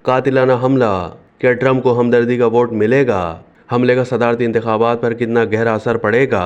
قاتلانہ حملہ، کیا ٹرمپ کو ہمدردی کا ووٹ ملے گا؟ حملے کا صدارتی انتخابات پر کتنا گہرا اثر پڑے گا؟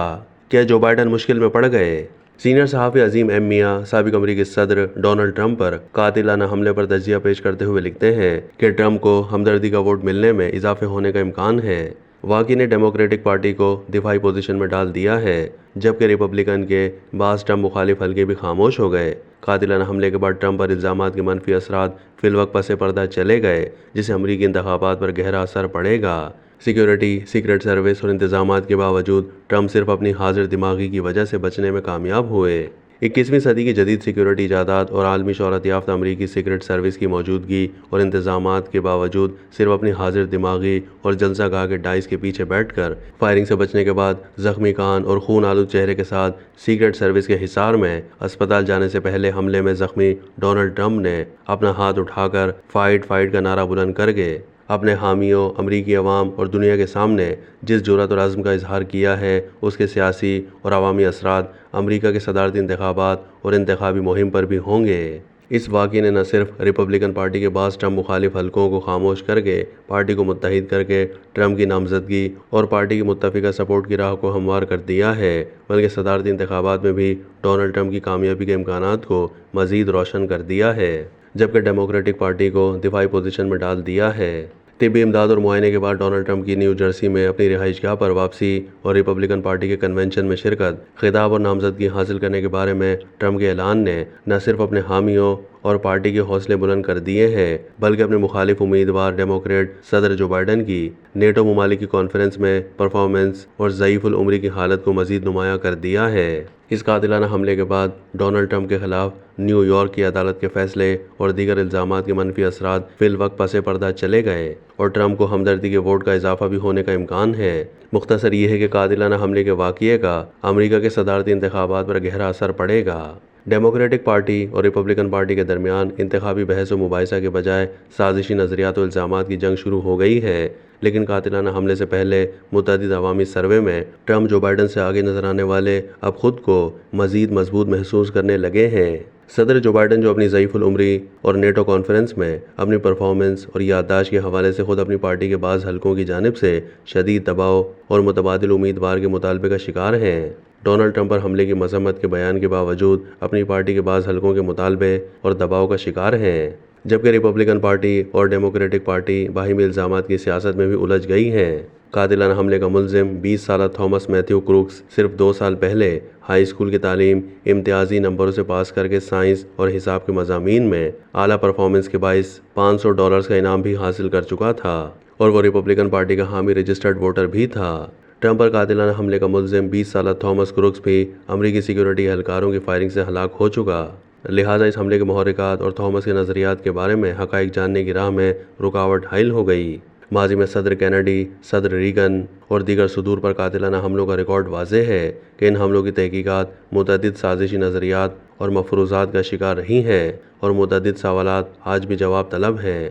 کیا جو بائیڈن مشکل میں پڑ گئے؟ سینئر صحافی عظیم ایم میاں سابق امریکی صدر ڈونلڈ ٹرمپ پر قاتلانہ حملے پر تجزیہ پیش کرتے ہوئے لکھتے ہیں کہ ٹرمپ کو ہمدردی کا ووٹ ملنے میں اضافے ہونے کا امکان ہے۔ واقعی نے ڈیموکریٹک پارٹی کو دفاعی پوزیشن میں ڈال دیا ہے، جبکہ ریپبلکن کے بعض ٹرمپ مخالف حلقے بھی خاموش ہو گئے۔ قاتلانہ حملے کے بعد ٹرمپ پر الزامات کے منفی اثرات فی الوقت پس پردہ چلے گئے، جس سے امریکی انتخابات پر گہرا اثر پڑے گا۔ سیکیورٹی، سیکرٹ سروس اور انتظامات کے باوجود ٹرمپ صرف اپنی حاضر دماغی کی وجہ سے بچنے میں کامیاب ہوئے۔ 21ویں صدی کی جدید سیکیورٹی ایجادات اور عالمی شہرت یافتہ امریکی سیکرٹ سروس کی موجودگی اور انتظامات کے باوجود صرف اپنی حاضر دماغی اور جلسہ گاہ کے ڈائس کے پیچھے بیٹھ کر فائرنگ سے بچنے کے بعد زخمی کان اور خون آلود چہرے کے ساتھ سیکرٹ سروس کے حصار میں اسپتال جانے سے پہلے حملے میں زخمی ڈونلڈ ٹرمپ نے اپنا ہاتھ اٹھا کر فائٹ فائٹ کا نعرہ بلند کر کے اپنے حامیوں، امریکی عوام اور دنیا کے سامنے جس جرأت اور عزم کا اظہار کیا ہے، اس کے سیاسی اور عوامی اثرات امریکہ کے صدارتی انتخابات اور انتخابی مہم پر بھی ہوں گے۔ اس واقعے نے نہ صرف ریپبلکن پارٹی کے بعض ٹرمپ مخالف حلقوں کو خاموش کر کے پارٹی کو متحد کر کے ٹرمپ کی نامزدگی اور پارٹی کی متفقہ سپورٹ کی راہ کو ہموار کر دیا ہے، بلکہ صدارتی انتخابات میں بھی ڈونلڈ ٹرمپ کی کامیابی کے امکانات کو مزید روشن کر دیا ہے، جبکہ ڈیموکریٹک پارٹی کو دفاعی پوزیشن میں ڈال دیا ہے۔ طبی امداد اور معائنے کے بعد ڈونلڈ ٹرمپ کی نیو جرسی میں اپنی رہائش گاہ پر واپسی اور ریپبلکن پارٹی کے کنونشن میں شرکت، خطاب اور نامزدگی حاصل کرنے کے بارے میں ٹرمپ کے اعلان نے نہ صرف اپنے حامیوں اور پارٹی کے حوصلے بلند کر دیے ہیں، بلکہ اپنے مخالف امیدوار ڈیموکریٹ صدر جو بائیڈن کی نیٹو ممالک کی کانفرنس میں پرفارمنس اور ضعیف العمری کی حالت کو مزید نمایاں کر دیا ہے۔ اس قاتلانہ حملے کے بعد ڈونلڈ ٹرمپ کے خلاف نیو یارک کی عدالت کے فیصلے اور دیگر الزامات کے منفی اثرات فی الوقت پس پردہ چلے گئے اور ٹرمپ کو ہمدردی کے ووٹ کا اضافہ بھی ہونے کا امکان ہے۔ مختصر یہ ہے کہ قاتلانہ حملے کے واقعے کا امریکہ کے صدارتی انتخابات پر گہرا اثر پڑے گا۔ ڈیموکریٹک پارٹی اور ریپبلکن پارٹی کے درمیان انتخابی بحث و مباحثہ کے بجائے سازشی نظریات و الزامات کی جنگ شروع ہو گئی ہے، لیکن قاتلانہ حملے سے پہلے متعدد عوامی سروے میں ٹرمپ جو بائیڈن سے آگے نظر آنے والے اب خود کو مزید مضبوط محسوس کرنے لگے ہیں۔ صدر جو بائیڈن جو اپنی ضعیف العمری اور نیٹو کانفرنس میں اپنی پرفارمنس اور یادداشت کے حوالے سے خود اپنی پارٹی کے بعض حلقوں کی جانب سے شدید دباؤ اور متبادل امیدوار کے مطالبے کا شکار ہیں۔ ڈونلڈ ٹرمپ پر حملے کی مذمت کے بیان کے باوجود اپنی پارٹی کے بعض حلقوں کے مطالبے اور دباؤ کا شکار ہیں، جبکہ ریپبلکن پارٹی اور ڈیموکریٹک پارٹی باہمی الزامات کی سیاست میں بھی الجھ گئی ہیں۔ قاتلانہ حملے کا ملزم 20 سالہ تھامس میتھیو کروکس صرف 2 سال پہلے ہائی اسکول کی تعلیم امتیازی نمبروں سے پاس کر کے سائنس اور حساب کے مضامین میں اعلیٰ پرفارمنس کے باعث $500 کا انعام بھی حاصل کر چکا تھا اور وہ ریپبلکن پارٹی کا حامی رجسٹرڈ ووٹر بھی تھا۔ ٹرمپ پر قاتلانہ حملے کا ملزم 20 سالہ تھامس کروکس بھی امریکی سیکیورٹی اہلکاروں کی فائرنگ سے ہلاک ہو چکا، لہٰذا اس حملے کے محرکات اور تھامس کے نظریات کے بارے میں حقائق جاننے کی راہ میں رکاوٹ حائل ہو گئی۔ ماضی میں صدر کینیڈی، صدر ریگن اور دیگر صدور پر قاتلانہ حملوں کا ریکارڈ واضح ہے کہ ان حملوں کی تحقیقات متعدد سازشی نظریات اور مفروضات کا شکار رہی ہیں اور متعدد سوالات آج بھی جواب طلب ہیں۔